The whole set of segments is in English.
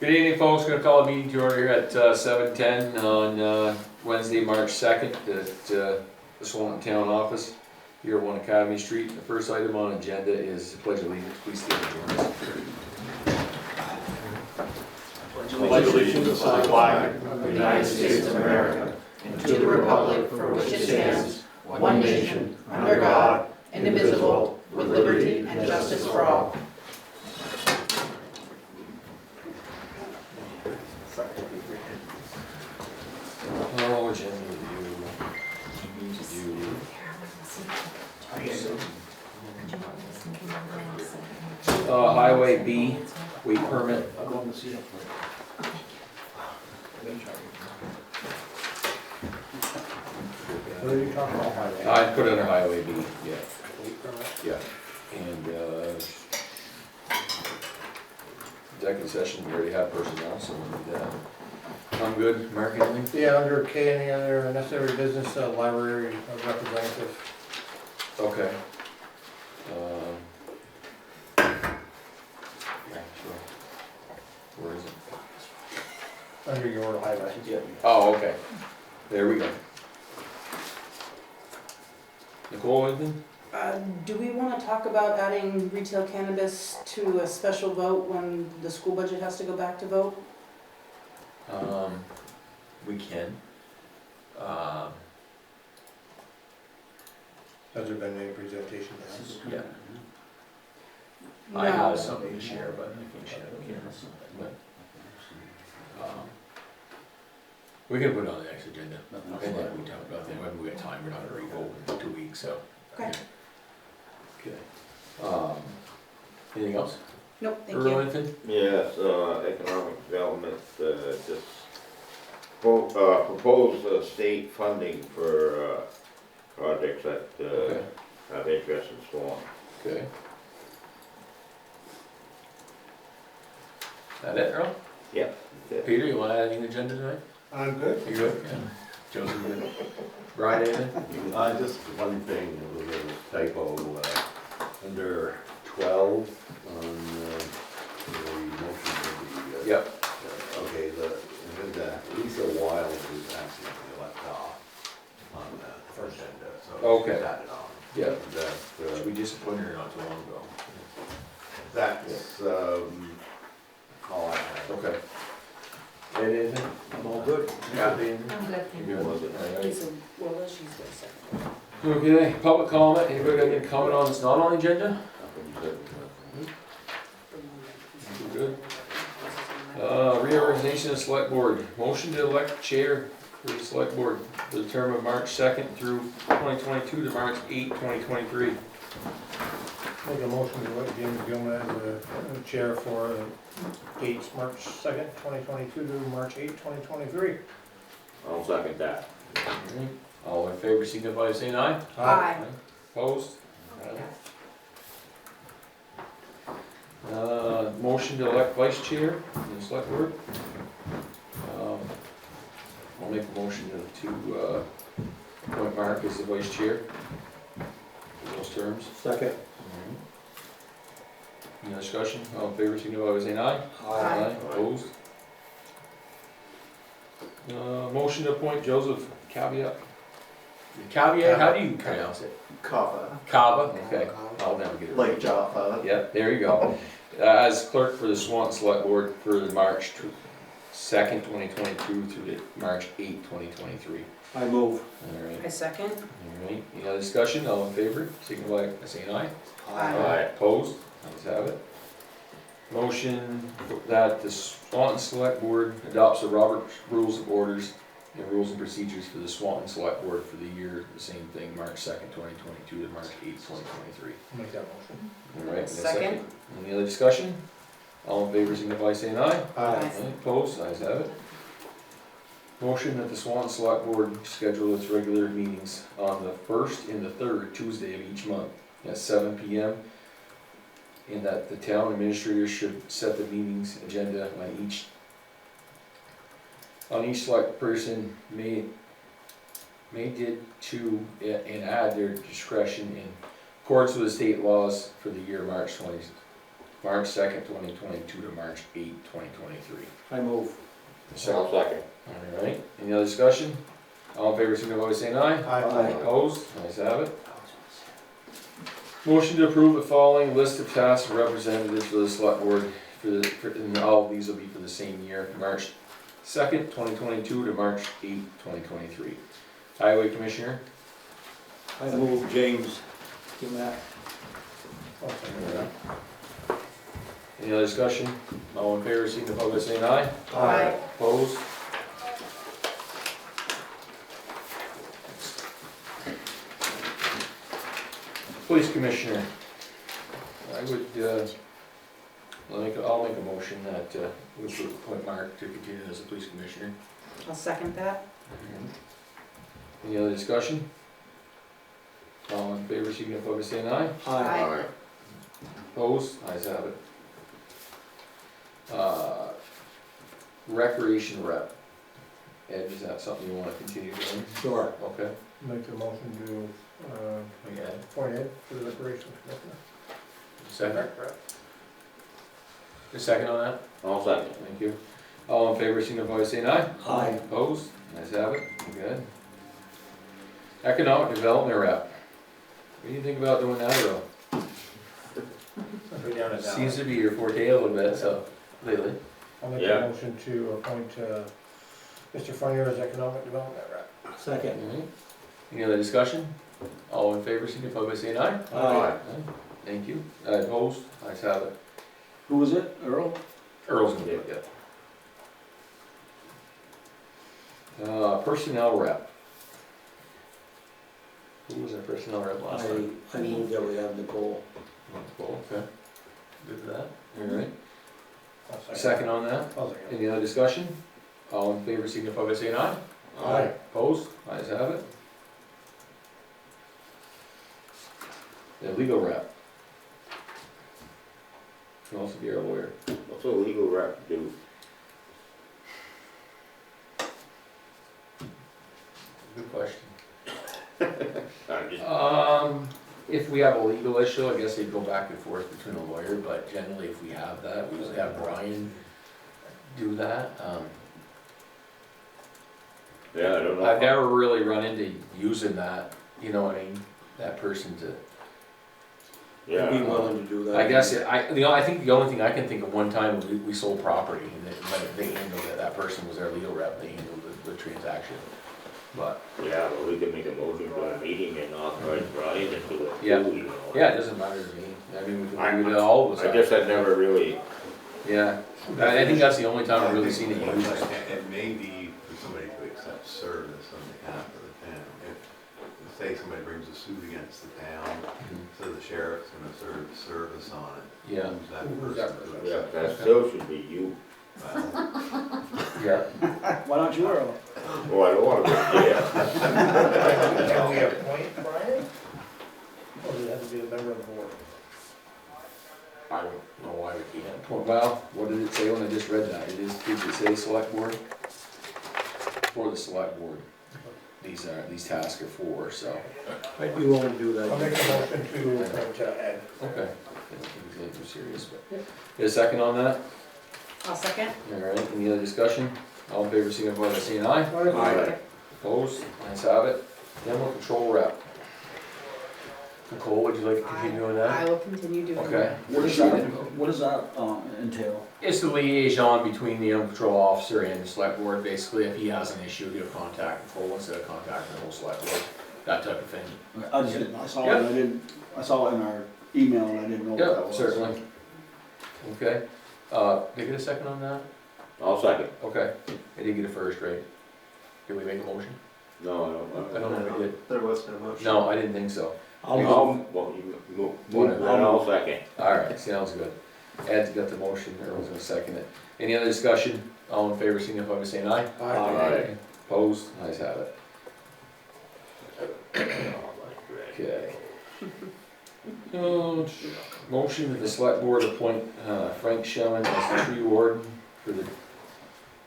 Good evening, folks. Going to call a meeting to order here at 7:10 on Wednesday, March 2nd at the Swanton Town office here at 1 Academy Street. The first item on agenda is the Pledge of Allegiance. Please stand and join us. Pledge allegiance to the flag of the United States of America and to the republic for which it stands, one nation, under God, indivisible, with liberty and justice for all. Oh, agenda review. Highway B, weight permit. I'll go in the seat up What are you talking about, highway? I put it under Highway B, yeah. Yeah, and executive session, we already have personnel, so I'm good. Mark, anything? Yeah, under K, any other necessary business, library representative. Okay. Yeah, sure. Where is it? Under your highway. Oh, okay. There we go. Nicole, anything? Do we want to talk about adding retail cannabis to a special vote when the school budget has to go back to vote? We can. Has there been any presentation to us? Yeah. No. I have something to share, but I can share it here. But, we can put it on the next agenda. And then we talk about that when we got time. We're not gonna re-vote in 2 weeks, so. Okay. Okay. Anything else? Nope, thank Earl, you. anything? Yes, economic development, just proposed state funding for projects that Okay. have interest in Swan. Okay. That it, Earl? Yep. Peter, you wanna add anything to the agenda tonight? I'm good. You good? Yeah. Joseph, you good? Brian, anything? Just one thing, a little typo, under 12 on the motion for the. Yep. Okay, Lisa Wild is accidentally left off on the first agenda, so. Okay. she's added on. Yep. That, We disappointed her not too long ago. that's, all I have. Okay. Anything? I'm all good. Kathy, anything? I'm good, You good? All right. Lisa, well, she's good second. Okay, public comment, anybody got any comment on that's not on the agenda? We're good. Reorganization of select board, motion to elect chair for the select board for the term of March 2nd through 2022 to March 8, 2023. Make a motion to elect James Gilman as the chair for dates March 2nd, 2022 to March 8, 2023. I'll second that. Alright. All in favor, signify by saying aye. Aye. Opposed? Motion to elect vice chair in the select board. I'll make a motion to appoint Mark as the vice chair for those terms. Second. Any discussion? All in favor, signify by saying aye. Aye. Opposed? Motion to appoint Joseph Caveat. Caveat, how do you pronounce it? Kava, Cava, okay, I'll never get it right. like Jaffa. Yep, there you go. As clerk for the Swanton Select Board for the March 2nd, 2022 through the March 8, 2023. I move. Alright, I second. alright, any other discussion, all in favor, signify by saying aye. Aye. Opposed, ayes have it. Motion that the Swanton Select Board adopts the Robert's Rules of Orders and Rules and Procedures for the Swanton Select Board for the year, the same thing, March 2nd, 2022 to March 8, 2023. Make that motion. Alright, and a Second. Any other discussion? All in favor, signify by saying aye. Aye. Opposed, ayes have it. Motion that the Swanton Select Board schedule its regular meetings on the first and the third Tuesday of each month at 7 p.m. And that the town administrator should set the meeting's agenda on each select person may did to and add their discretion in accordance with the state laws for the year March March 2nd, 2022 to March 8th, 2023. I move. I'll Second. second. Alright, any other discussion? All in favor, signify by saying aye. Aye. Opposed? Ayes have it. Motion to approve the following list of tasks and representatives for the select board, and all of these will be for the same year, March 2nd, 2022 to March 8th, 2023. Highway Commissioner? I move James Gilmack. I'll second that. Any other discussion? All in favor, signify by saying aye. Aye. Opposed? Police Commissioner. I would, I'll make a motion that we should appoint Mark to continue as a police commissioner. I'll second that. Any other discussion? All in favor, signify by saying aye. Aye. Opposed? Ayes have it. Recreation rep. Ed, is that something you wanna continue doing? Sure. Okay. Make a motion to, Yeah. appoint Ed for the recreation commissioner. Second? A second on that? I'll second. Thank you. All in favor, signify by saying aye. Aye. Opposed? Ayes have it. Good. Economic development rep. What do you think about doing that, Earl? Go down and down. Seems to be your forte a little bit, so, lately. I'll make Yeah. a motion to appoint, Mr. Fournier as economic development rep. Second. Alright. Any other discussion? All in favor, signify by saying aye. Aye. Thank you. Opposed? Ayes have it. Who was it, Earl? Earl's gonna do it, yeah. Personnel rep. Who was our personnel rep last time? I move that we have Nicole. Cool, okay. Good for that. Alright. I'll Second on that? I'll second. Any other discussion? All in favor, signify by saying aye. Aye. Opposed? Ayes have it. The legal rep. Can also be our lawyer. What's a legal rep do? Good question. I'm just, If we have a legal issue, I guess they'd go back and forth between a lawyer, but generally if we have that, we usually have Brian do that. yeah, I don't know. I've never really run into using that, you know what I mean, that person to, Yeah. I'd be willing to do that. I guess, I think the only thing I can think of one time, we sold property and they handled it, that person was our legal rep, they handled the transaction. But, Yeah, but we could make a motion for a meeting and authorize Brian to do it Yeah. too, you know. yeah, it doesn't matter to me, I mean, we can do it all the I time. guess I've never really, Yeah, I think that's the only time I've really seen it used. It may be for somebody to accept service on behalf of the town. If, say somebody brings a suit against the town, so the sheriff's gonna serve service on it. Yeah. Who's that Who's person? that to yeah, accept? that still should be you. Well, Yeah. Why don't you, Earl? Oh, I don't wanna go, yeah. Can we appoint Brian? Or does it have to be a member of the board? I don't know why we can't. Well, what did it say when I just read that? Did it say select board? For the select board. These tasks are for, so. I'd be willing to do I'll that. make a motion to appoint Ed. Okay. I don't think it's anything too serious, but. Get a second on that? I'll second. Alright, any other discussion? All in favor, signify by saying aye. Aye. Opposed? Ayes have it. Animal control rep. Nicole, would you like to continue doing I that? will continue doing Okay. that. What does that entail? It's the liaison between the animal control officer and the select board. Basically, if he has an issue, he'll contact control instead of contacting the whole select board. That type of thing. I just didn't, I saw it, I saw it in our email and I didn't know what that Yeah, was. certainly. Okay. Did I get a second on that? I'll second. Okay. I didn't get a first, right? Did we make a motion? No, I don't know if we did. There was no motion. No, I didn't think so. I'll You move. Well, you move, Whatever. then I'll second. Alright, sounds good. Ed's got the motion, Earl's gonna second it. Any other discussion? All in favor, signify by saying aye. Aye. Opposed? Ayes have it. Okay. Motion that the select board appoint Frank Shellen as the tree warden for the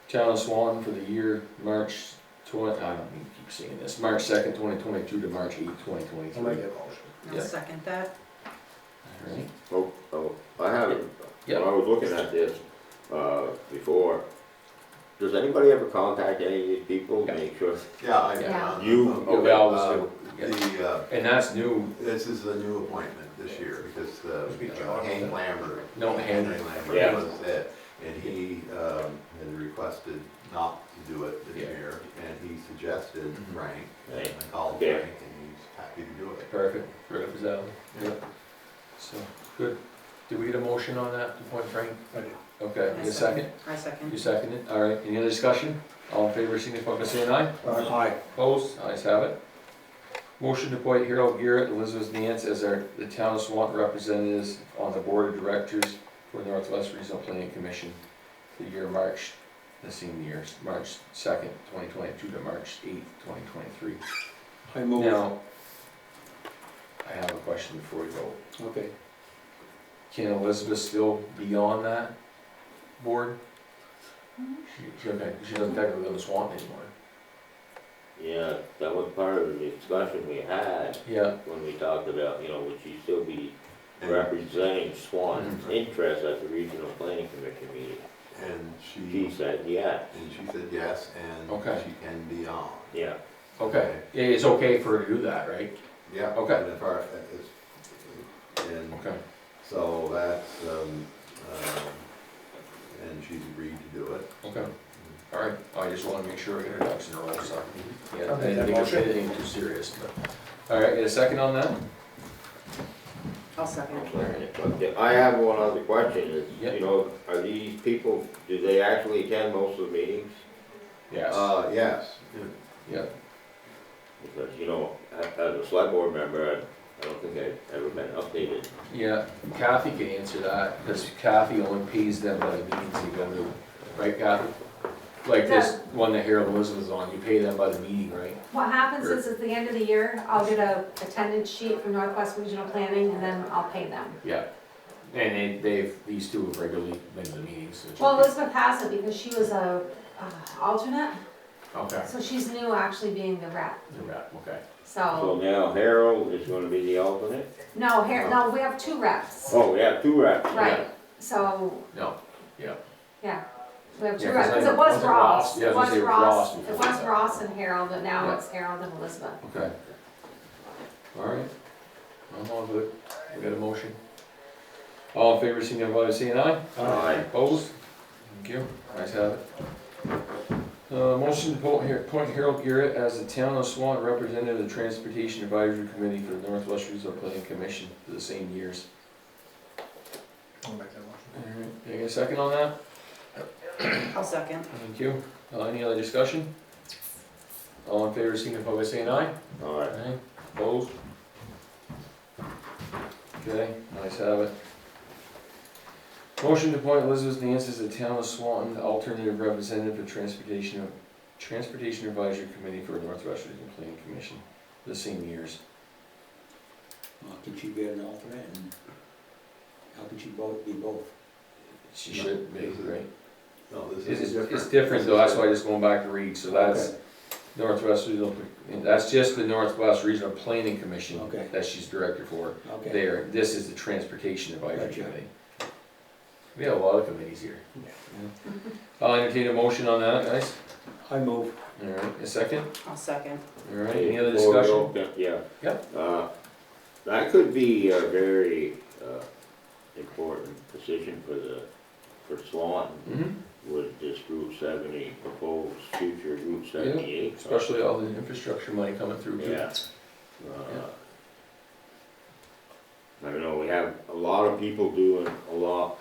town of Swanton for the year March 20, I don't need to keep saying this, March 2nd, 2022 to March 8th, I'll make 2023. that motion. I'll Yeah. second that. Alright. Oh, I have Yeah. When I was looking at this, before, does anybody ever contact any of these people, Yeah. make sure? Yeah, Yeah. You- Yeah, we always do. Yeah. The, And that's new, this is a new appointment this year, because Be John, Hank wasn't it? Lambert. No, Henry. Lambert Yeah. was it, and he had requested not to do it this Yeah. year, and he suggested Mhm. Frank, and Right. I called Okay. Frank, and he's happy to do it. perfect, right up his alley. Yep. So, good. Did we get a motion on that, to appoint Frank? I did. Okay, I you second? I second. You second it? All right, any other discussion? All in favor, signify by saying aye. Aye. Opposed? Ayes have it. Motion to appoint Harold Garrett, Elizabeth Nance as the town of Swanton representatives on the board of directors for Northwest Regional Planning Commission for the year March, the same year, March 2nd, 2022 to March 8th, 2023. I move. Now, I have a question before we go. Okay. Can Elizabeth still be on that board? She doesn't technically live in Swanton anymore. Yeah, that was part of the discussion we had Yeah, when we talked about, would she still be And- representing Swanton's Mhm. interest at the regional planning commission meeting? And She said yes, and she said yes, and Okay. she can be on. yeah. okay. It's okay for her to do that, right? Yeah. Okay. And if our, and Okay. so that's, and she's agreed to do it. Okay. All right, I just wanna make sure we get her ducks in a row, so. Yeah, I I'll make that didn't think it's motion. anything too serious, but. All right, get a second on that? I'll second. Okay, I have one other question, is, Yep. are these people, do they actually attend most of the meetings? Yes. Yes. Yeah, Because, as a select board member, I don't think I've ever been updated. yeah, Kathy can answer that, because Kathy only pays them by the meetings they go to, right Kathy? Like this one that Harold Elizabeth is on, you pay them by the meeting, right? What happens is at the end of the year, I'll get a attendance sheet from Northwest Regional Planning and then I'll pay them. Yeah. And these two have regularly been to the meetings. so Well, Elizabeth has it because she was a alternate, Okay, so she's new actually being the rep. you're right, okay. So So, now Harold is gonna be the alternate? no, we have two reps. Oh, we have two reps. Right, so, No, yeah. yeah, we have two Yeah, 'cause reps, I because know- it was wasn't Ross, Yeah, I it was gonna was say it was Ross, before it was that. Ross and Harold, but now Yeah. it's Harold and Elizabeth. Okay. All right. I'm all good. We got a motion. All in favor, signify by saying aye. Aye. Opposed? Thank you. Ayes have it. Motion to appoint Harold Garrett as the town of Swan representative of the Transportation Advisory Committee for the Northwest Regional Planning Commission for the same years. I'll make that motion. All right. Can I get a second on that? I'll second. Thank you. Any other discussion? All in favor, signify by saying aye. All right. Aye. Opposed? Okay, ayes have it. Motion to appoint Elizabeth Nance as the town of Swanton alternative representative for Transportation Advisory Committee for Northwest Regional Planning Commission, the same years. Can she be an alternate and how can she be both? She No, should be, this is- right? No, this It's, is different. it's different though, that's why I just going back to read, so that's Okay. Northwest Regional, that's just the Northwest Regional Planning Commission Okay. that she's director for. Okay. There, this is the Transportation Advisory Gotcha. Committee. We have a lot of committees here. I'll entertain a motion on that, guys. I move. All right, a second? I'll second. All right, any other Before we discussion? go, Yeah. Yep. That could be a very, important position for Swanton, Mm-hmm, with this Route 70 proposed future Route 78. especially all the infrastructure money coming through too. Yeah. I know we have a lot of people doing a lot,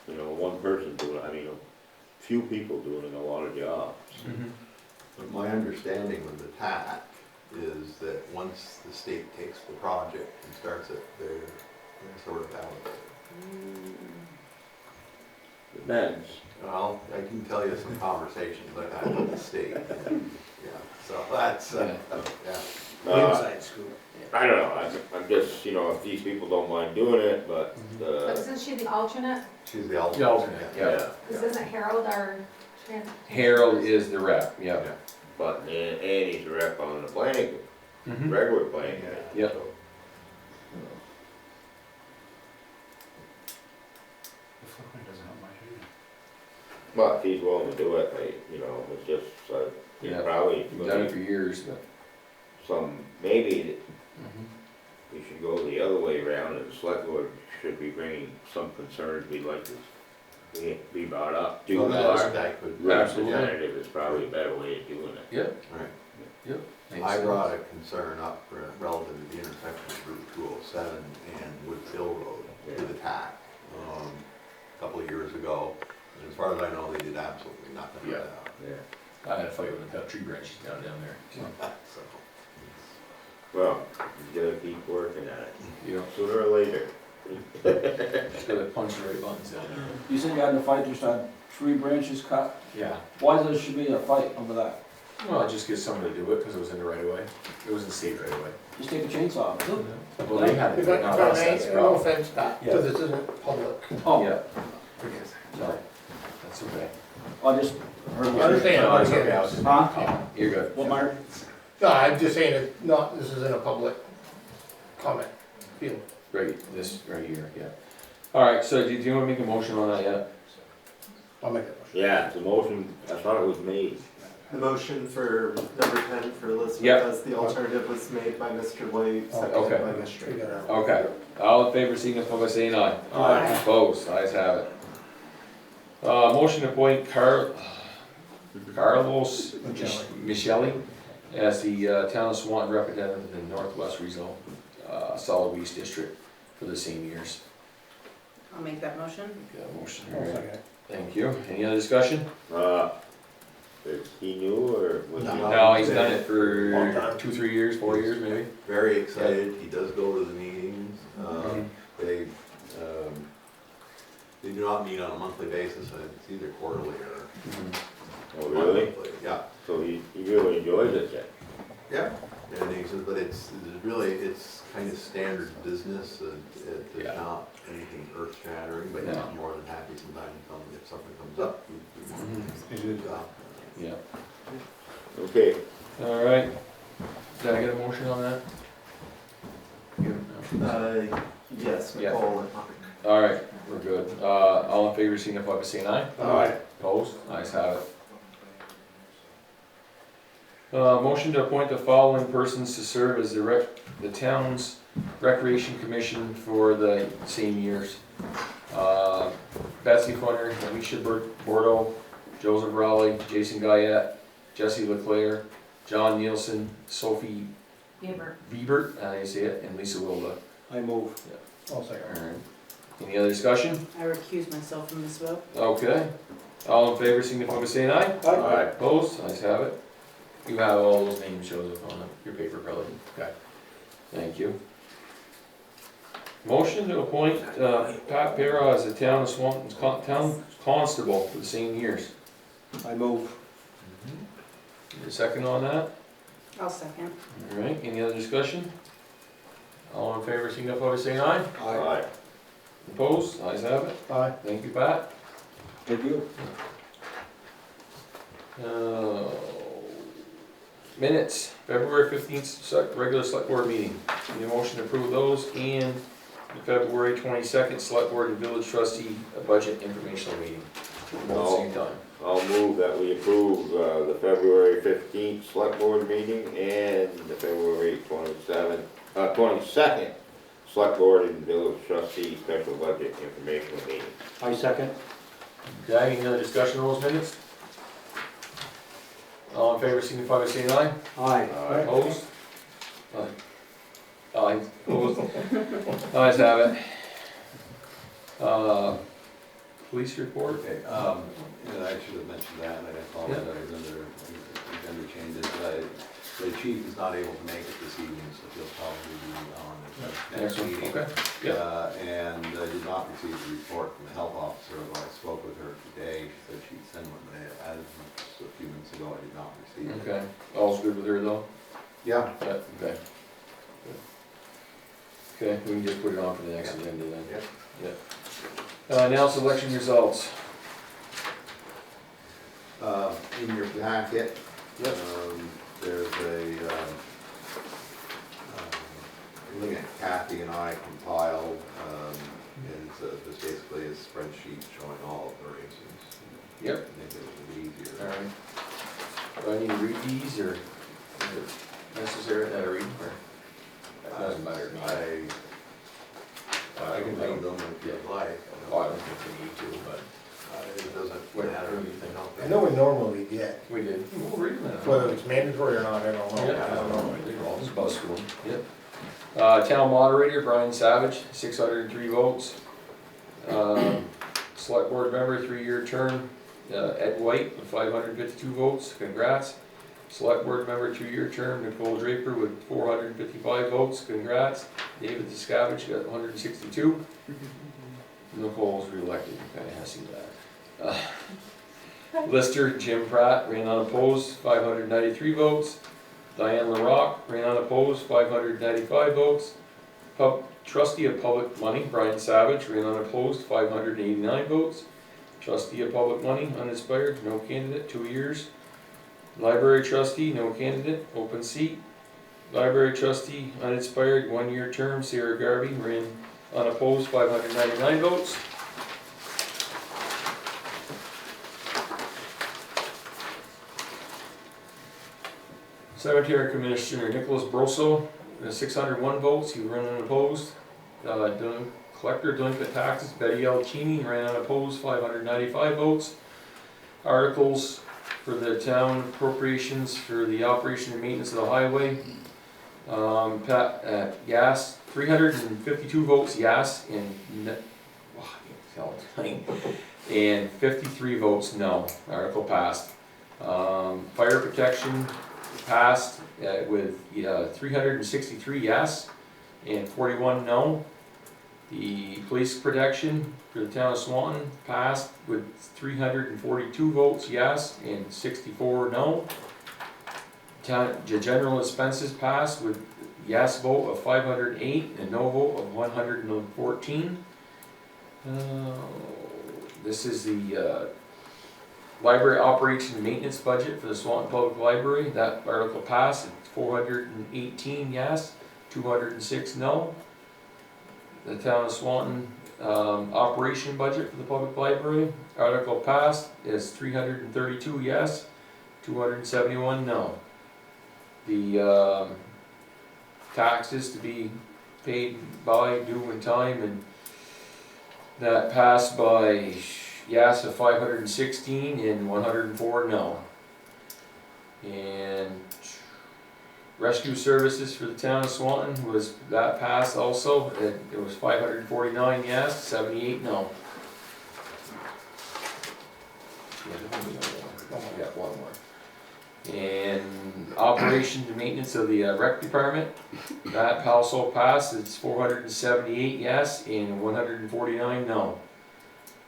one person doing, a few people doing a lot of jobs. Mhm. But my understanding with the TAC is that once the state takes the project and starts it, they're sort of out of it. Depends. Well, I can tell you some conversations I've had with the state. Yeah, so that's, yeah. Inside scoop. I don't know, I'm just, if these people don't mind doing it, but, But isn't she the alternate? She's the alternate. The alternate, yeah. Because isn't Harold our? Harold is the rep, yeah. But, and he's a rep on the planning, Mhm. regular planning. Yep. so. But if he's willing to do it, you know, it's just, Yeah. probably, We've done it for years, but. maybe we should go the other way around, and the select board should be bringing some concerns we'd like to be brought up to Well, our that could. representative is probably a better way of doing it. Yep. Right. Yep. I brought a concern up relative to the intersection of Route 207 and Woodville Road with the TAC a couple of years ago. And as far as I know, they did absolutely nothing with that. Yeah. I had a fight with them, cut tree branches down there. So, Well, you gotta keep working at it, Yeah. sooner or later. Just gotta punch the right buttons down there. You said you had in a fight, just had 3 branches cut. Yeah. Why there should be a fight over that? Well, I just get someone to do it, cause it was in the right of way. It was in state right of way. Just take a chainsaw. Well, they had it, If I, not if I us, may, that's the no problem. offense, Pat, Yeah. so this isn't public. Oh, Yeah. No, that's okay. I just heard. I understand. No, it's okay, I was just. Huh? Yeah, you're good. What, Mark? No, I'm just saying it, not, this isn't a public comment field. Right, this right here, yeah. Alright, so do you wanna make a motion on that yet? I'll make that motion. Yeah, the motion, I thought it was made. The motion for number 10 for Elizabeth Yep. as the alternative was made by Mr. White, Oh, okay. seconded by Mr. Figure it out. Okay, all in favor, signify by saying aye. Aye. Opposed, ayes have it. Motion to appoint Carlos Michele as the town of Swanton representative in the Northwest Regional Solid Waste District for the same years. I'll make that motion. Got a motion, I'll alright, second it. thank you. Any other discussion? Is he new or was he? No. No, he's done it Long for time. 2, 3 years, 4 years maybe. very excited, he does go to the meetings. Mhm. They do not meet on a monthly basis, it's either quarterly or Oh, really? monthly. Yeah, So he really enjoys it then? yeah, and he says, but it's really, it's kind of standard business, it's Yeah. not anything earth shattering, but Yeah. he's more than happy sometimes to tell me if something comes up. Yeah, Okay, alright. Did I get a motion on that? No. Yes, Yeah. Nicole and Mark. Alright, we're good. All in favor, signify by saying aye. Aye. Opposed? Ayes have it. Motion to appoint the following persons to serve as the town's recreation commission for the same years. Betsy Funner, Alicia Bordeaux, Joseph Rowley, Jason Guyette, Jesse Leclerc, John Nielsen, Sophie Wiebert, I say it, and Lisa Wilda. I move. I'll second it. Alright. Any other discussion? I recuse myself from this vote. Okay. All in favor, signify by saying aye. Aye. Opposed? Ayes have it. You have all those names shows up on your paper, probably. Okay. Thank you. Motion to appoint Pat Pera as the town of Swanton's town constable for the same years. I move. Need a second on that? I'll second. All right, any other discussion? All in favor, signify by saying aye. Aye. Opposed? Ayes have it. Aye. Thank you, Pat. Thank you. Minutes, February 15th, regular select board meeting. Need a motion to approve those and the February 22nd select board and village trustee budget informational meeting. All at the same time. I'll move that we approve the February 15th select board meeting and the February 22nd select board and village trustee special budget informational meeting. I second. Okay, any other discussion on those minutes? All in favor, signify by saying aye. Aye. Opposed? Aye. Aye, opposed? Ayes have it. Police report? Okay, and I should have mentioned that, and I apologize under agenda changes. The chief is not able to make it this evening, so he'll probably be on the next Excellent, meeting. okay. Yep. And I did not receive a report from the health officer, although I spoke with her today. She said she'd send one, but as a few minutes ago, I did not receive it. Okay, all's good with her though? Yeah. Yeah, okay. Good. Okay, we can just put it on for the next agenda then. Yep. Announce election results. In your packet, Yep. there's a link that Kathy and I compiled, it's basically a spreadsheet showing all of the races. Yep. I think it would be easier. Alright. Do I need to read these, or is it necessary that I read, or? That doesn't matter to me. I can read them if you'd like. Oh, I don't think we need to, but It doesn't What matter. do you think? I know we normally get, we did. We'll read them then. whether it's mandatory or not, I don't know. Yeah, I don't know. they're all just bus school. Yep. Town moderator, Brian Savage, 603 votes. Select board member, 3-year term, Ed White with 552 votes, congrats. Select board member, 2-year term, Nicole Draper with 455 votes, congrats. David Discavich got 162. Nicole's reelected, okay, I see that. Lister, Jim Pratt, ran unopposed, 593 votes. Diane LaRock, ran unopposed, 595 votes. Trustee of Public Money, Brian Savage, ran unopposed, 589 votes. Trustee of Public Money, uninspired, no candidate, 2 years. Library trustee, no candidate, open seat. Library trustee, uninspired, 1-year term, Sarah Garvey, ran unopposed, 599 votes. Cemetery Commissioner Nicholas Brosso, 601 votes, he ran unopposed. Collector delinquent taxes, Betty L. Cheney, ran unopposed, 595 votes. Articles for the town appropriations for the operation and maintenance of the highway. Yes, 352 votes yes, and 53 votes no. Article passed. Fire protection passed with 363 yes and 41 no. The police protection for the town of Swanton passed with 342 votes yes and 64 no. The general expenses passed with yes vote of 508 and no vote of 114. This is the library operation and maintenance budget for the Swanton Public Library. That article passed, it's 418 yes, 206 no. The town of Swanton operation budget for the public library, article passed is 332 yes, 271 no. The taxes to be paid by, due in time, and that passed by yes of 516 and 104 no. And rescue services for the town of Swanton was, that passed also, it was 549 yes, 78 no. Yeah, one more. And operations and maintenance of the rec department, that also passed, it's 478 yes and 149 no.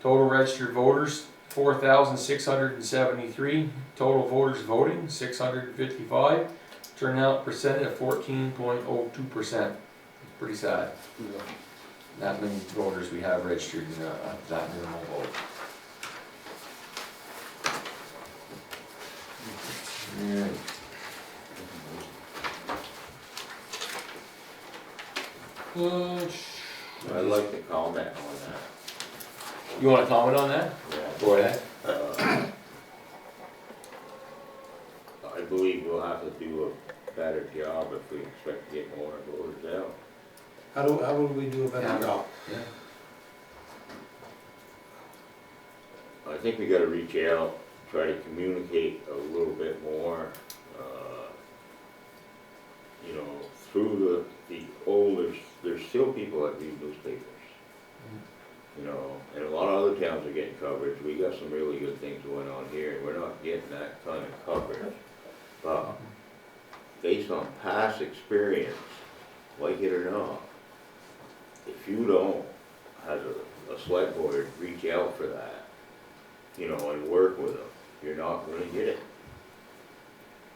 Total registered voters, 4,673, total voters voting, 655, turnout percent of 14.02%. Pretty sad. That many voters we have registered in that minimal vote. Alright. I'd like to comment on that. You wanna comment on that? Yeah. Go ahead. I believe we'll have to do a better job if we expect to get more voters out. How would we do a better job? Yeah. I think we gotta reach out, try to communicate a little bit more, you know, through the older, there's still people that read newspapers. You know, and a lot of other towns are getting coverage. We got some really good things going on here, and we're not getting that kind of coverage. But based on past experience, like it or not, if you don't, as a select board, reach out for that, you know, and work with them, you're not gonna get it.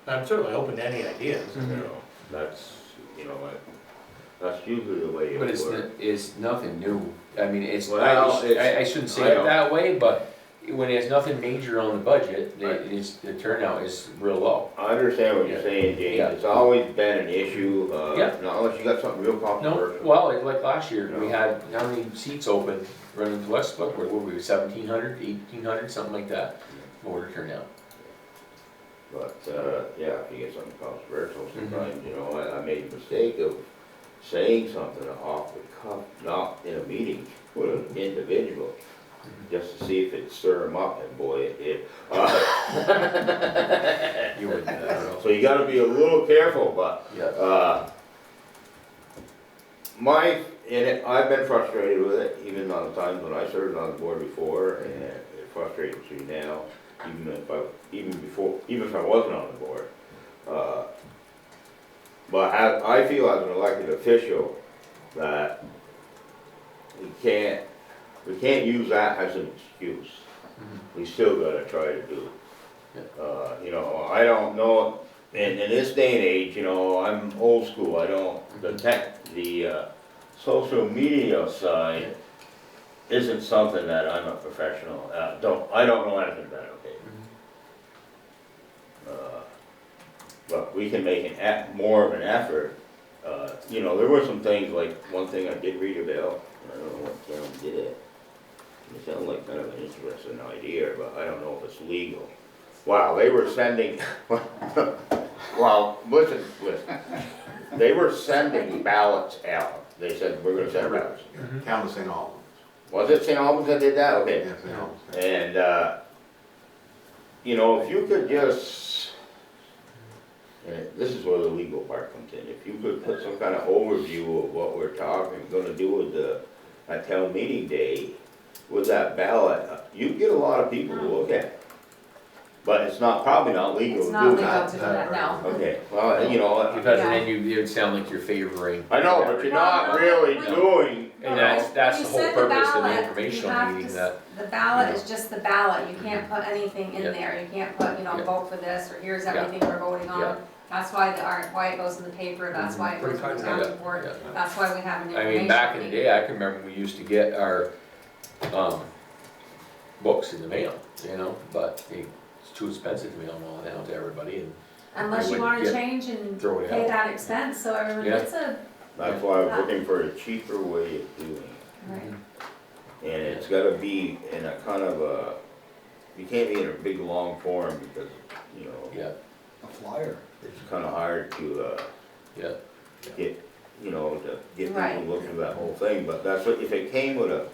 I'm certainly open to any ideas. You know, that's, you know, that's usually the way it But works. it's nothing new. I mean, Well, I shouldn't say it I that way, but when there's nothing major on the budget, the turnout is real low. I understand what you're saying, James, Yeah. it's always been an issue, Yeah. not unless you got something real No, controversial. well, like last year, we No. had, how many seats open running to Westbrook, what were we, 1,700, 1,800, something like that, voter turnout. But, yeah, if you get something controversial, Mm-hmm. sometimes, you know, I made the mistake of saying something off the cuff, not in a meeting with an individual, just to see if it'd stir them up, and boy, it did. You wouldn't do that, So you gotta be a little careful, but, yeah. I've been frustrated with it, even on the times when I served on the board before, and it frustrates me now, even if I wasn't on the board. But I feel as an elected official that we can't use that as an excuse. We still gotta try to do. You know, I don't know, in this day and age, you know, I'm old school, I don't, the social media side isn't something that I'm a professional, I don't know anything about it, okay? But we can make more of an effort. You know, there were some things, like, one thing I did read about, I don't know what town did it. It sounded like kind of an interesting idea, but I don't know if it's legal. Wow, they were sending, well, listen, they were sending ballots out. They said, we're gonna send ballots. Town of St. Albans. Was it St. Albans that did that? Okay. Yeah, St. Albans. And, you know, if you could just, and this is where the legal part comes in, if you could put some kind of overview of what we're gonna do with at town meeting day, with that ballot, you'd get a lot of people to look at it. But it's probably not legal It's to not do legal that. to do that, no. Okay, well, you know, Because then it would sound like you're favoring. I know, but you're not really doing, And that's the When you whole send purpose of the ballot, you informational have to meeting, that, The ballot is just the ballot, you can't put anything in Yeah. there, you can't put, you know, Yeah. vote for this, or here's Yeah. everything we're voting Yeah. on. That's why why it goes in the paper, that's why it goes in the town Yeah, report, yeah. that's why we have an I information. mean, back in the meeting. day, I can remember we used to get our, books in the mail, you know, but it's too expensive to mail them all out to everybody, and Unless they you would wanna get- change and throw it pay out. that expense, so everyone Yeah. gets a, that's why I was looking for a cheaper way of doing it. right. And it's gotta be in a kind of a, you can't be in a big, long form because, you know, yeah, A flyer. it's kinda hard to, yeah. get, you know, to get people Right. to look through that whole thing, but that's what, if it came with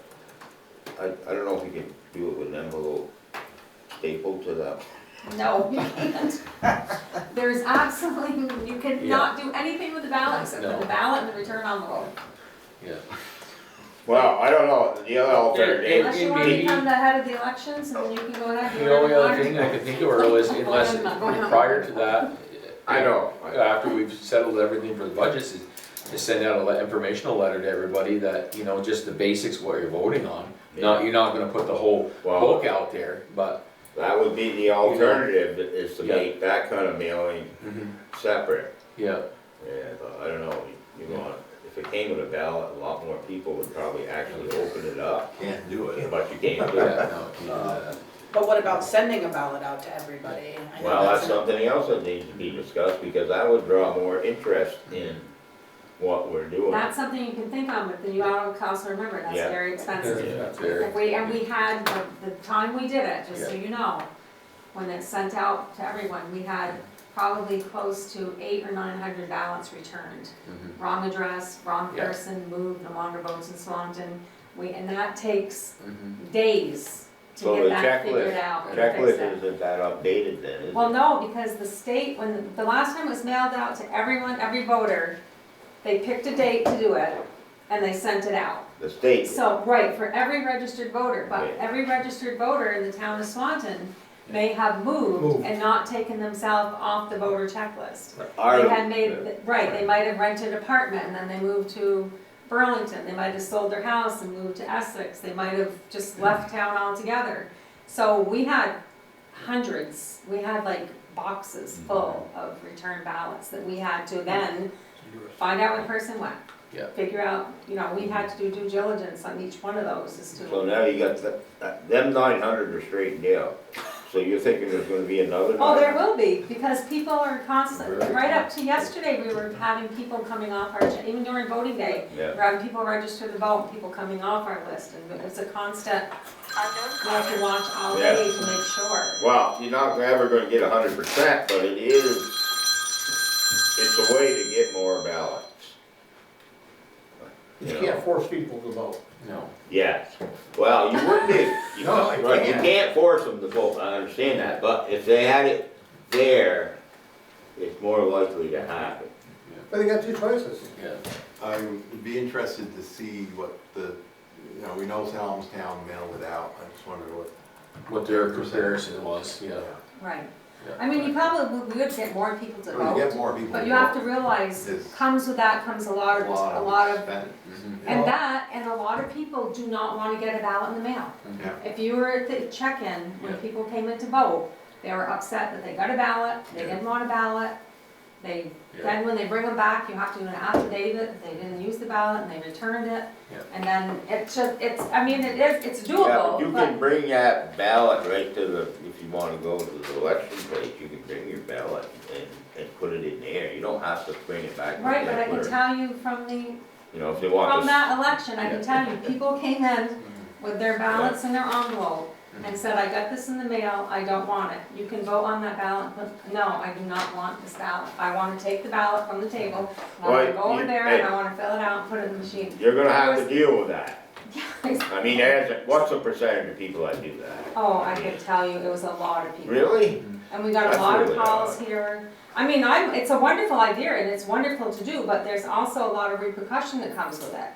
I don't know if you can do it with an envelope stapled to that. No, you can't. There's absolutely, you cannot do anything with the ballot except for No. the ballot and the return envelope. Yeah. Well, I don't know, the other alternative. Unless you wanna maybe- become the head of the elections, and then you can go ahead and do The only whatever other you thing want. I could think of, Earl, is unless, I'm not going on. prior to that. I know. After we've settled everything for the budgets, is to send out an informational letter to everybody that, you know, just the basics, what you're voting on. You're not gonna put the whole Well, book out there, but. that would be the alternative, is to Yeah. make that kind of mailing separate. Yeah, Yeah, but I don't know, you want, if it came with a ballot, a lot more people would probably actually open it up, Can't do it. but you can't do yeah, it. no, can't do that. But what about sending a ballot out to everybody? I know Well, that's an- something else that needs to be discussed, because that would draw more interest in what we're doing. That's something you can think on, but then you also remember, that's Yeah. very expensive. Yeah. That's very- And we had, the time we did it, just so you know, when it's sent out to everyone, we had probably close to 800 or 900 ballots returned. Mhm. Wrong address, wrong Yeah. person, moved, no longer votes in Swanton. And that takes Mhm. days to So get the that figured checklist, out and fix checklist it. isn't that updated then, is it? Well, no, because the state, when the last time it was mailed out to everyone, every voter, they picked a date to do it, and they sent it out. The state, So, right, for every registered voter, but Okay. every registered voter in the town of Swanton may have moved and not taken themselves off the voter checklist. They had made, right, they might have rented an apartment and then they moved to Burlington, they might have sold their house and moved to Essex, they might have just left town altogether. So we had hundreds, we had like boxes full of return ballots that we had to then find out where the person went. Yeah. figure out, you know, we had to do due diligence on each one of those as So to, now you got, them 900 are straightened out, so you're thinking there's gonna be another? oh, there 900? will be, because people are constant, Very right up to yesterday, we were having people coming off our, even during voting day, Yeah. we're having people register to vote, people coming off our list, and it's a constant, we have to watch all day to make sure. Well, you're not ever gonna get 100%, but it's a way to get more ballots. You know? can't force people to vote. No. Yes, well, you wouldn't be, No, I right, you can't. can't force them to vote, I understand that, but if they had it there, it's more likely to happen. But they got two choices. Yeah. I would be interested to see what the, you know, we know Town mailed it out, I just wonder What their comparison was, yeah. Right. Yeah. I mean, you probably would get more people to Or you get vote, more people. but you have to realize, It's comes with that comes a lot of, expense. and a lot of people do not want to get a ballot in the mail. Yeah. If you were at the check-in, when Yeah. people came in to vote, they were upset that they got a ballot, they Yeah. didn't want a ballot. Yeah. Then when they bring them back, you have to do an affidavit, that they didn't use the ballot and they returned it. Yeah. And then it's Yeah, but doable, you but, can bring that ballot right to the, if you wanna go to the election place, you can bring your ballot and put it in there, you don't have to bring it back. to the right, but I can clerk. tell you from the, You know, if they want from to. that election, I can tell you, people came in Mm-hmm. with their ballots in their envelope and said, I got this in the mail, I don't want it. You can vote on that ballot, but no, I do not want this ballot. I want to take the ballot from the table, I want to Right, go over you- there and I want to fill it out and put it in the machine. You're gonna have to deal with that. Yeah. I mean, what's the percentage of people that do that? Oh, I can tell you, it was a lot of people. Really? And we got a That's lot of really calls odd. here. I mean, it's a wonderful idea and it's wonderful to do, but there's also a lot of repercussion that comes with it.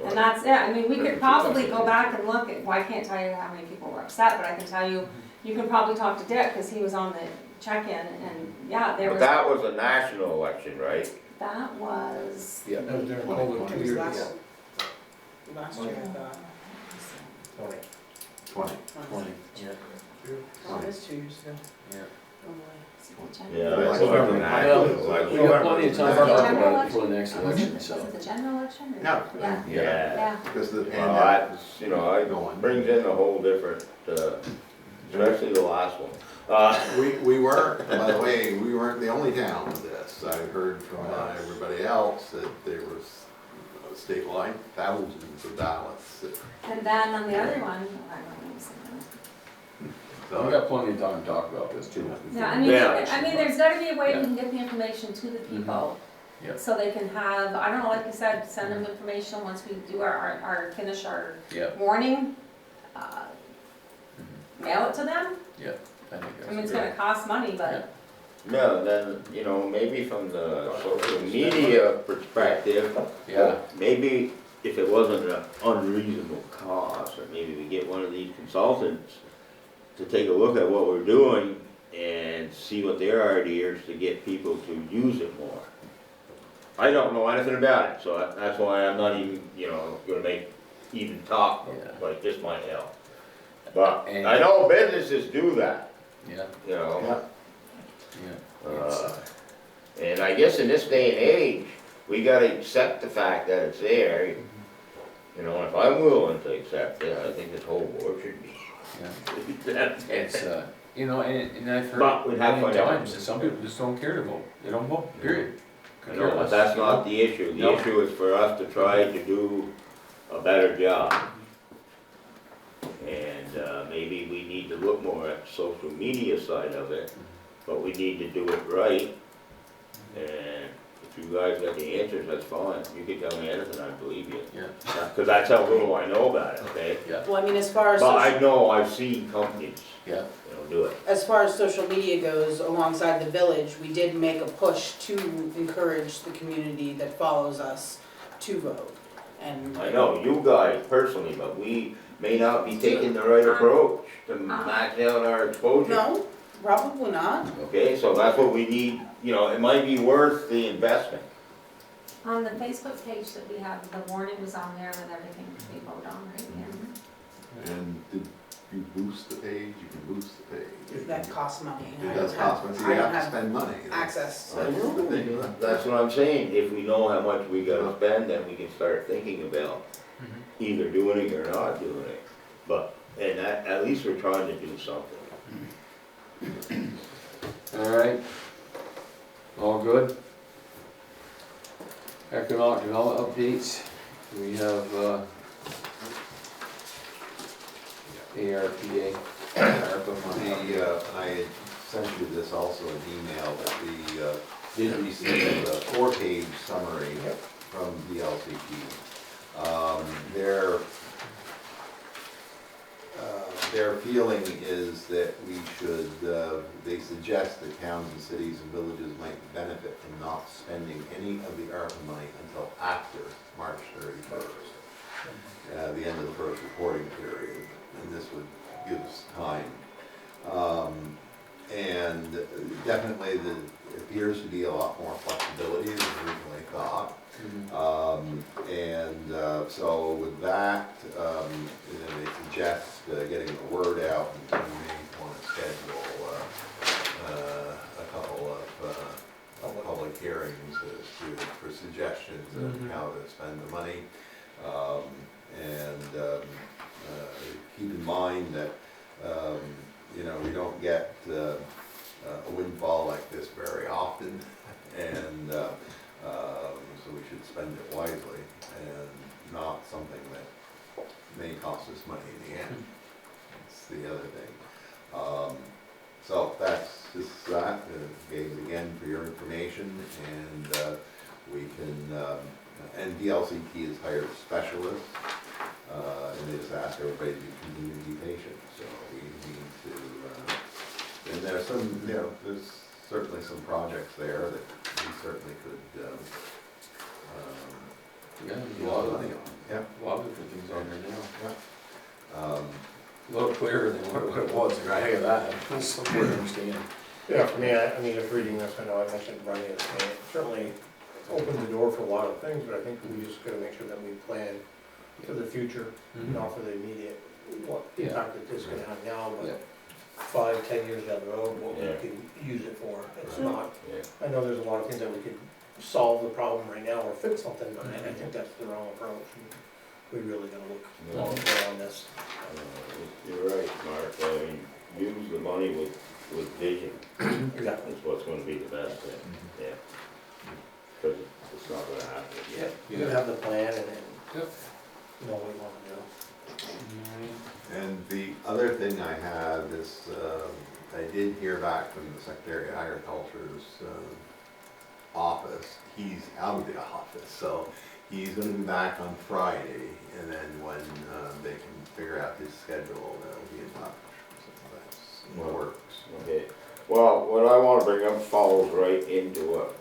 And that's it. I mean, we could probably go back and look at, well, I can't tell you how many people were upset, but I can tell you, you can probably talk to Dick, because he was on the check-in, and yeah, there But was. that was a national election, right? That was, Yeah. That was during COVID 2 years ago. Last year, I thought. 20. 20. 20, yeah. Oh, it is 2 years ago. Yeah. Oh, boy. Yeah, that's that's what like I'm- an actual We election. got plenty of time to General talk about it election? before the next election, was so. it the general election? or- No. Yeah, Yeah. yeah. Because of the Well, pandemic. that's, you know, it Going. brings in a whole different, especially the last one. We weren't, by the way, we weren't the only town with this. I heard from everybody else that there was statewide thousands of ballots. And then on the other one, I don't know. something. We got plenty of time to talk about this too. Yeah, I mean, Yeah. there's gotta be a way Yeah. we can get the information to the people. Yeah. So they can have, I don't know, like you said, send them information once we do finish our Yeah, warning. Mail it to them. I think that's. I mean, it's great. gonna cost money, but, No, then, you know, maybe from the social media perspective, Yeah, maybe if it wasn't an unreasonable cost, or maybe we get one of these consultants to take a look at what we're doing and see what their ideas to get people to use it more. I don't know anything about it, so that's why I'm not even, you know, gonna even talk Yeah. like this might help. But And- I know businesses do that, yeah, you know. yeah. And I guess in this day and age, we gotta accept the fact that it's there. You know, if I'm willing to accept it, I think this whole board should be. Yeah. It's, you know, and I've heard But we'd have many to find out. times that some people just don't care to vote. They don't vote, period. I know, but that's not the issue. The No. issue is for us to try to do a better job. And maybe we need to look more at the social media side of it, but we need to do it right. And if you guys got the answers, that's fine. You can tell me anything, I believe you. Yeah, Because that's how little I know about it, okay? yeah, Well, I mean, as far as, But I social- know I've seen companies, yeah. you know, do it. as far as social media goes, alongside the village, we did make a push to encourage the community that follows us to vote. And I know, you guys personally, but we may not be taking the right approach to max out our exposure. No, probably not. Okay, so that's what we need, you know, it might be worth the investment. on the Facebook page that we have, the warning was on there with everything we vote on, right? Yeah. And did you boost the page, you can boost the page. That costs money. and I It does don't cost have- money, so I you don't have to spend money. access I to. know. The thing with that. That's what I'm saying, if we know how much we gotta spend, then we can start thinking about either doing it or not doing it. But, and at least we're trying to do something. Alright. All good? Economic development updates, we have, ARPA, ARPA money. I had sent you this also an email that we did receive a 4-page summary from the LCP. Their feeling is that we should, they suggest that towns and cities and villages might benefit from not spending any of the ARPA money until after March 31st, the end of the first reporting period, and this would give us time. And definitely it appears to be a lot more flexibility than originally thought. So with that, they suggest getting the word out, and we may want to schedule a couple of public hearings for suggestions on how to spend the money. Keep in mind that we don't get a windfall like this very often, and so we should spend it wisely and not something that may cost us money in the end. That's the other thing. So that's just that. Gabe, again, for your information, and we can, and DLCT has hired specialists, and they just ask everybody to continue to be patient. So we need to, and there's some, there's certainly some projects there that we certainly could, Yeah, a lot of, money on. Yeah. a lot of different things on there now. Yeah. A little clearer than what it was, I can tell you that, that's something to understand. Yeah, for me, I mean, if reading this, I know I mentioned running it, and it certainly opens the door for a lot of things, but I think we just gotta make sure that we plan for the future, not for the immediate, what impact that this is gonna have now, Yeah. but 5, 10 years down the road, what we Yeah. can use it for. It's Right. not, Yeah. I know there's a lot of things that we could solve the problem right now or fix something, but I think that's the wrong approach. We really gotta look long term on this. You're right, Mark, I mean, use the money with vision, Exactly. is what's gonna be the best thing, yeah. Because it's not gonna happen again. You gotta have the plan and then Yep. know what you wanna do. And the other thing I have is, I did hear back from the Secretary of Agriculture's office. He's out of the office, so he's gonna be back on Friday, and then when they can figure out his schedule, they'll be in touch. So that's in the works. Okay, well, what I wanna bring up falls right into what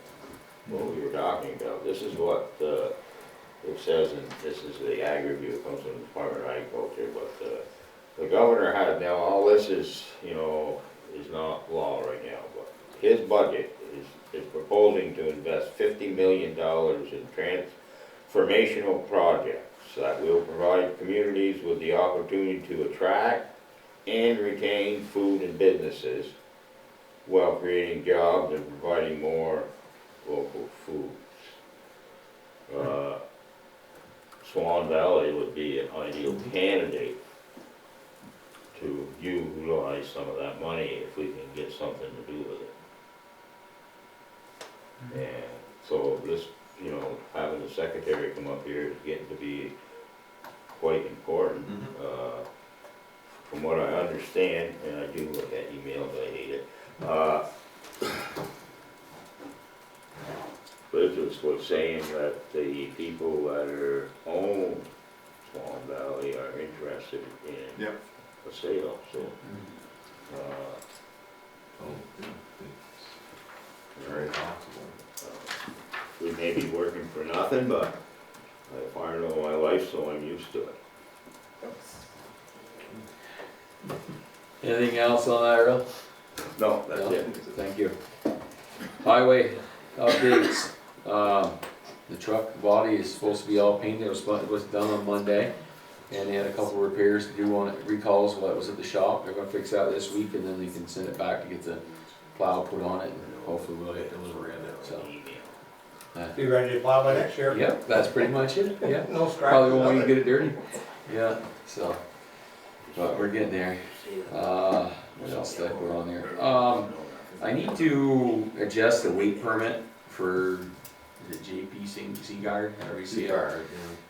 we were talking about. This is what, it says, and this is the ag review, it comes from the Department of Agriculture, but, the governor had, now all this is, is not law right now, but his budget is proposing to invest $50 million in transformational projects that will provide communities with the opportunity to attract and retain food and businesses while creating jobs and providing more local foods. Swan Valley would be an ideal candidate to utilize some of that money if we can get something to do with it. And so this, having the secretary come up here is getting to be quite important. From what I understand, and I do look at emails, I hate it, Bridges was saying that the people that own Swan Valley are interested in a sale, so. Very possible. We may be working for nothing, but I farmed all my life, so I'm used to it. Anything else on that, Earl? No, that's No? it. Thank you. Highway updates, the truck body is supposed to be all painted, it was done on Monday. And they had a couple repairs to do on it, recalls while it was at the shop. They're gonna fix that this week and then they can send it back to get the plow put on it and hopefully we'll get delivery of it, so. Be ready to plow by next year? Yep, that's pretty much it, yeah. No scratches, Probably won't even nothing. get it dirty. Yeah, so, but we're getting there. What else did I put on there? I need to adjust the weight permit for the JP Seagard, however you see it.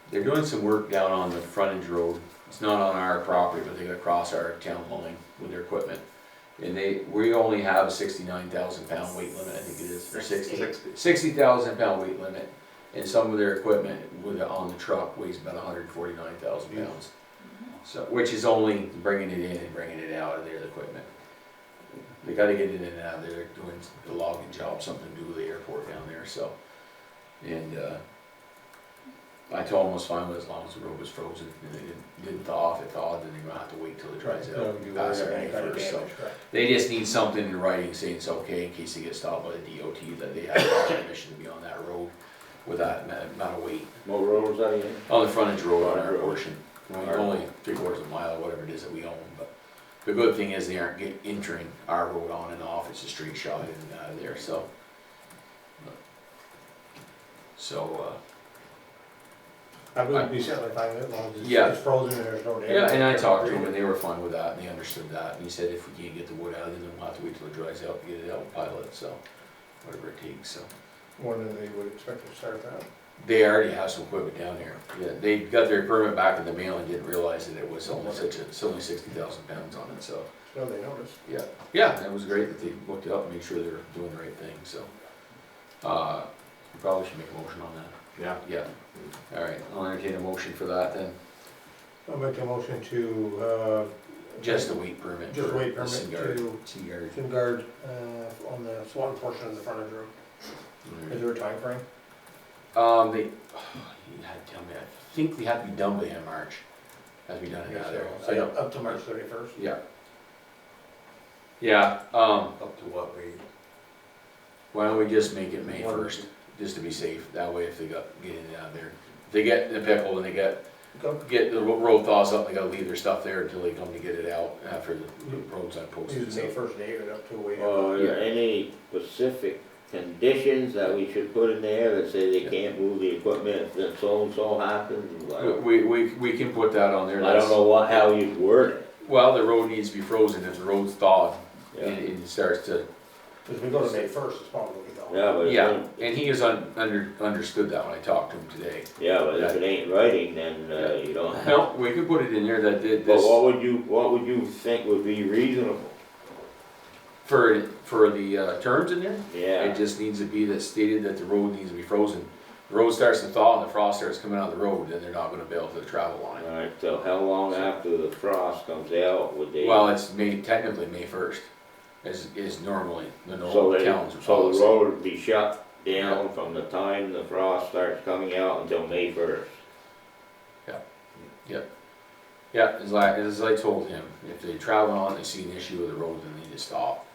They're doing some work down on the frontage road. It's not on our property, but they gotta cross our town line with their equipment. And we only have a 69,000 pound weight limit, I think it is, or 60,000 pound weight limit. And some of their equipment on the truck weighs about 149,000 pounds. So, which is only bringing it in and bringing it out of their equipment. They gotta get it in and out of there, they're doing the logging job, something to do with the airport down there, so. And, I told them it was fine with it as long as the road was frozen, and they didn't thaw. If it thawed, then they're gonna have to wait till it dries out. Pass it May first, so. They just need something in writing saying it's okay in case they get stopped by the DOT, that they have permission to be on that road with that amount of weight. What road was that again? On the frontage road on our Frontage road. portion, only 3/4 of a mile, or whatever it is that we own, but the good thing is they aren't entering our road on and off, it's a straight shot in and out of there, so. So, I would be certainly fine with it, as long as Yeah. it's frozen and there's no damage. yeah, and I talked to them and they were fine with that and they understood that, and he said if we can't get the wood out, then we'll have to wait till it dries out to get it out and pile it, so. Whatever it takes, so. When they would expect to start that? They already have some equipment down there. Yeah, they got their permit back in the mail and didn't realize that it was only it's only 60,000 pounds on it, so. No, they noticed. Yeah, yeah, it was great that they looked it up and made sure they're doing the right thing, so. We probably should make a motion on that. Yeah. Yeah, all right, I'll entertain a motion for that then. I'll make a motion to, Just a weight permit. just for wait the permit to Seagard. guard, on the Swanton portion of the frontage road. Is there a time frame? He had to tell me, I think they have to be done by the end of March. Has to be done in there. So, yeah, up to March 31st. Yeah. Yeah, Up to what weight? why don't we just make it May 1st, just to be safe, that way if they get in and out of there. If they get in a pickle and they get the road thaws up, they gotta leave their stuff there until they come to get it out after the road's unposted. Use May 1st date or up to wait. Are there any specific conditions that we should put in there that say they can't move the equipment if so and so happens? I don't- We can put that on there. I don't know how you'd word it. Well, the road needs to be frozen, if the road's thawed, Yeah, and it starts to, Because we go to May 1st, it's probably gone. yeah, but if yeah, it- and he has understood that when I talked to him today. yeah, but if it ain't writing, then, you don't. No, we could put it in there that But this, what would you think would be reasonable? for the terms in there, Yeah, it just needs to be that stated that the road needs to be frozen. The road starts to thaw and the frost starts coming out of the road, then they're not gonna be able to travel on it. alright, so how long after the frost comes out would they? Well, it's technically May 1st, is normally the So normal they, calendar so policy. the road would be shut down from the time the frost starts coming out until May 1st? Yeah, as I told him, if they travel on, they see an issue with the road, then they just stop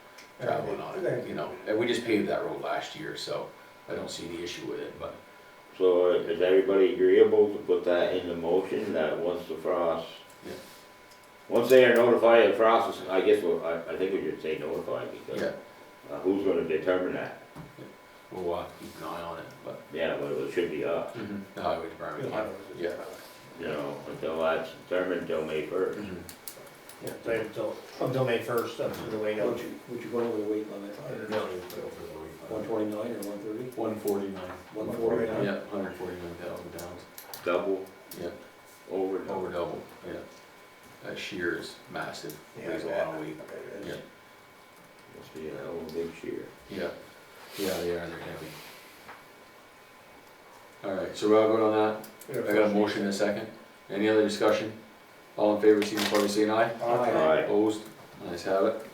traveling on it, you know. And we just paved that road last year, so I don't see the issue with it, but, So is everybody agreeable to put that in the motion, that once the frost? Yeah. Once they are notified of frost, I guess, I think we should say notified, because, yeah, who's gonna determine that? we'll keep an eye on it, but, Yeah, but it should be us, the highway department, yeah. you know, until that's determined, until May 1st. Mhm. Yeah, say until May 1st, up to the wait out. Would you go with a weight limit? 129 or 130? 149. 149? Yeah, 149,000 pounds, Double? Yeah. Over over double, yeah. That shear is massive, Yeah, weighs a lot of weight, Okay, it is. Must be a hell of a big shear. yeah. Yeah, they are, they're heavy. Alright, so we're all good on that? I got a motion and a second. Any other discussion? All in favor, signify by saying aye. Alright, Opposed? Nice have it.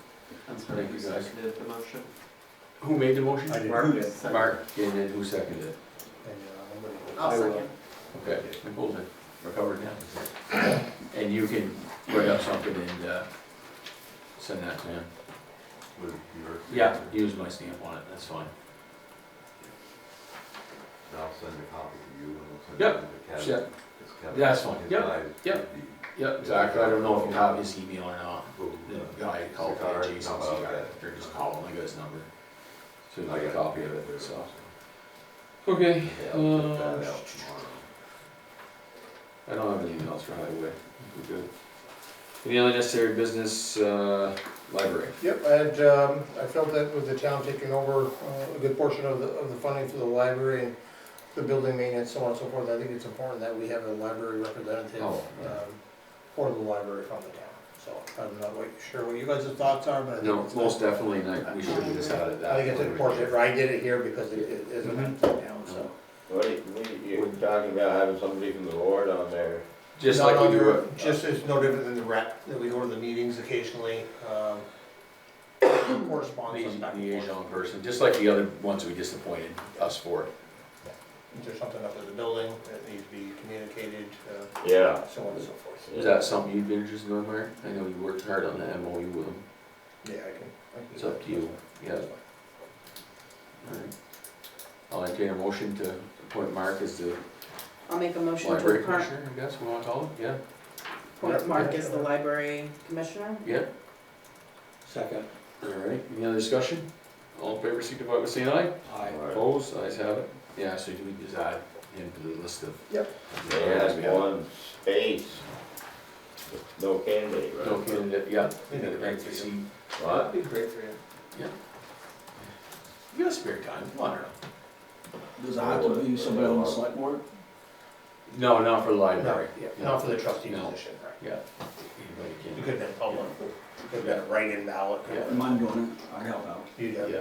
I'm sorry, Thank who you, guys. seconded the motion? Who made the motion? I did. Mark did. Second. Mark, and then who seconded it? And, I'll second. Okay, Nicole's in, we're covered now. And you can write up something and, send that to him. Would your- Yeah, use my stamp on it, that's fine. And I'll send a copy to you and we'll send Yep, it to Kevin. yeah. 'Cause Kevin- Yeah, that's fine. his Yep, guys yep. would be- Yep, exactly, I don't know if you have his email or not. Who, The guy called Cigar? Jason, No, so you okay. got, or just call him, I got his number. So I I got a got copy of it, it, so. Okay, Yeah, I'll check that out tomorrow. I don't have anything else for highway, we're good. Any other necessary business, library? Yep, I felt that with the town taking over a good portion of the funding for the library and the building maintenance, so on and so forth, I think it's important that we have a library representative Oh, yeah. for the library from the town. So I'm not quite sure what you guys' thoughts are, but I No, think it's. most definitely, and we should have just added that. I think it's important, I did it here because it is a Mhm. town, so. What, you're talking about having somebody from the board on there? Just Not like we do under- it. Just as no different than the rep, that we go to the meetings occasionally, correspondence back and forth. Liaison person, just like the other ones we just appointed us for. If there's something up with the building that needs to be communicated, Yeah. so on and so forth. Is that something you'd be interested in, Mark? I know you worked hard on the MOU with them. Yeah, I can. It's up to you, yeah. Alright. I'll entertain a motion to appoint Mark as the I'll make a motion to library appoint commissioner, I guess, we wanna call it, yeah? Mark as the library commissioner. Yeah, Second. alright, any other discussion? All in favor, signify by saying aye. Aye. Opposed, ayes have it. Yeah, so do we just add him to the list of? Yep. They had one space, with no candidate, right? No candidate, yeah. We got a great to for see. you. What? That'd be great for you. You got spare time, come on, Earl. Does that have to be somebody on the select board? No, not for the No, library. yeah, not for the trustee No. position, right. Yeah. Anybody You can. could have been public, you could have been a write-in ballot. Yeah. Wouldn't mind doing it, I'd help out. You'd have, Yeah.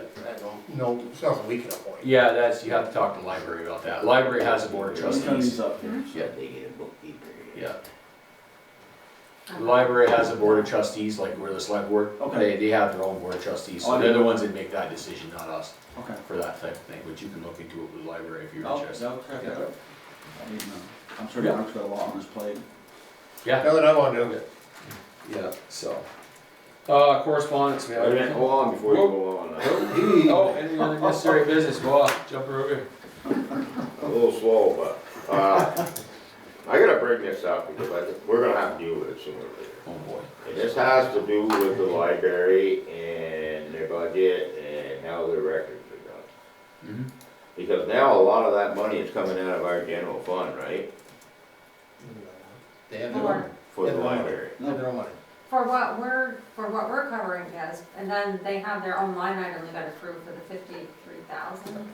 no, it's nothing we can appoint. Yeah, that's, you have to talk to the library about that. Library has a board of trustees. Attorney's up here. Yeah, They get a bookkeeper. yeah. The library has a board of trustees, like we're the select board. Okay. They have their own board of trustees, so Oh, they're yeah. the ones that make that decision, not us, Okay. for that type of thing. But you can look into it with the library if you're Oh, interested. okay. Yeah. I didn't know. I'm sure Mark's got a lot on his plate. Yeah, Now that I want to, yeah, so. Correspondence, we have. Wait a minute, hold on before you go on. Oh, any other necessary business, go on, jump over here. A little slow, but, I gotta bring this up because we're gonna have to deal with it sooner or later. Oh, boy. And this has to do with the library and their budget and how their records are done. Mhm. Because now a lot of that money is coming out of our general fund, right, they have their own, for the Yeah. library. they have their own money. For what we're covering, yes, and then they have their own line item they got approved for the 53,000.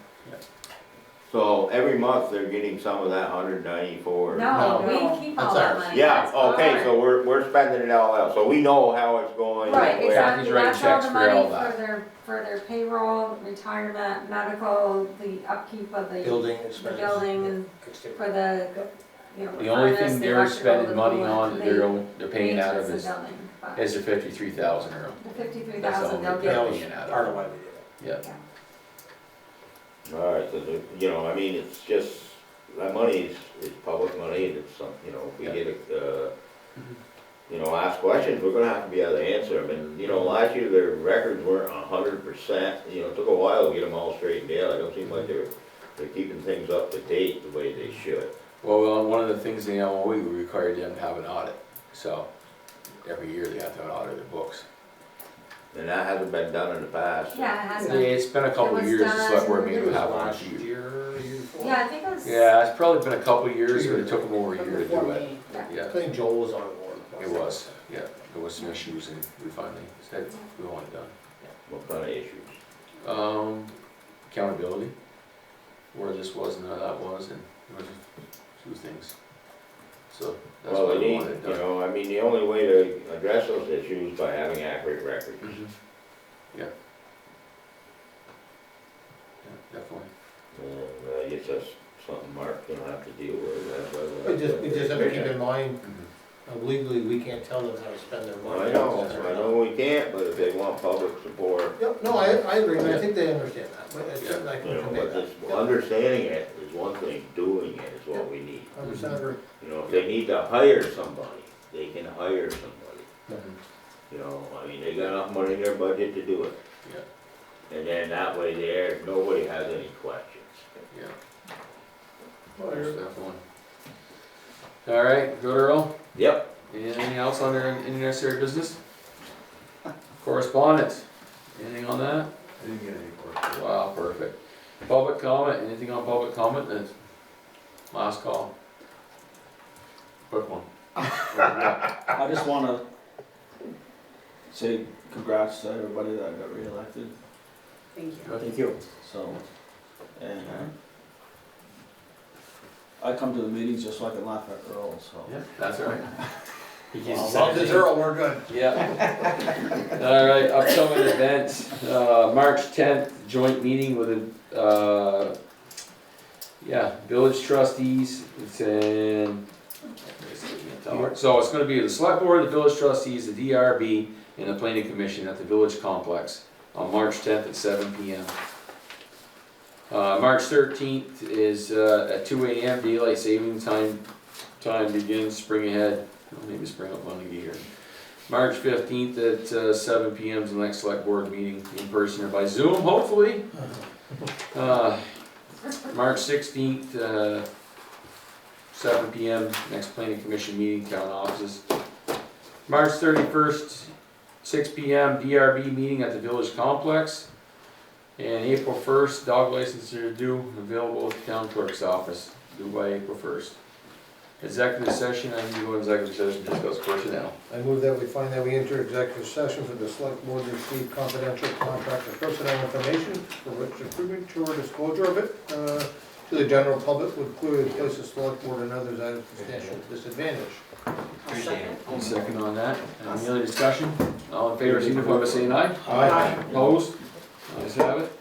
So every month they're getting some of that 194. No, No. we keep all That's that ours. money. Yeah, That's okay, ours. so we're spending it all out, so we know how it's going. Right, where- exactly, He's writing that's all checks the for all money that. for their payroll, retirement, medical, the upkeep of the Building the expense. building and Exterior. for the, you know, The only furnace, thing the they're electrical, spending the money coolant, on, they're paying out of maintenance is, building, but is the 53,000 Earl. the 53,000 That's they'll all That get. was Paying out of part it. of why we did it. Yeah. Alright, so you know, I mean, it's just, that money is public money, and it's some, you know, if we Yeah. get you know, ask questions, we're gonna have to be able to answer them, and, you know, last year their records weren't 100%, you know, it took a while to get them all straightened out, it don't seem like they're keeping things up to date the way they should. Well, one of the things in the MOE, we required them to have an audit, so every year they have to have an audit of their books. And that hasn't been done in the past. Yeah, it has been. It's been a couple It of was years, the select board done- maybe have one Last few. year, year before. Yeah, I think it was. Yeah, it's probably been a couple of years, but it took them over a year to Before do it. me. I Yeah, think Joel was on board. it was, yeah, there was some issues and we finally said we want it done. What kind of issues? Accountability, where this was and how that was, and there was a few things. So that's Well, why they we need, wanted it you done. know, I mean, the only way to address those issues is by having accurate records. Mhm. Yeah. Yeah, definitely. I guess that's something Mark's gonna have to deal with. That's why We just have to keep in mind, Mhm. legally, we can't tell them how to spend their money. I know we can't, but if they want public support, Yep, no, I agree, and I think they understand that, but it's, I you can know, convey but that. just understanding it is one thing, doing it is what we need. 100% agree. You know, if they need to hire somebody, they can hire somebody. Mhm. You know, I mean, they got enough money in their budget to do it. Yeah. And then that way there, nobody has any questions. Yeah. Definitely. All right, good, Earl. Yep. Anything else on there, any necessary business? Correspondence, anything on that? I didn't get any questions. Wow, perfect. Public comment, anything on public comment? That's last call. Quick one. I just wanna say congrats to everybody that got reelected, Thank you. Thank you. so, and, I come to the meetings just so I can laugh at Earl, so. Yeah, that's right. He keeps As long as it's Earl, we're good. Yeah. All right, upcoming events, March 10th, joint meeting with the, village trustees, it's in, so it's gonna be the select board, the village trustees, the DRB, and the planning commission at the village complex on March 10th at 7 p.m. March 13th is, at 2 a.m. daylight saving time begins, spring ahead. Maybe spring up on the year. March 15th at 7 p.m. is the next select board meeting, in person or by Zoom, hopefully. March 16th, 7 p.m., next planning commission meeting, town offices. March 31st, 6 p.m., DRB meeting at the village complex. And April 1st, dog licenses are due, available at the town clerk's office, due by April 1st. Executive session, I need to go into executive session to discuss personnel. I move that we find that we enter executive session for the select board to receive confidential contract or personnel information for which the premature disclosure of it to the general public would clearly place the select board and others at a substantial disadvantage. One second on that. Any other discussion? All in favor, signify by saying aye. Aye. Opposed? Ayes have it.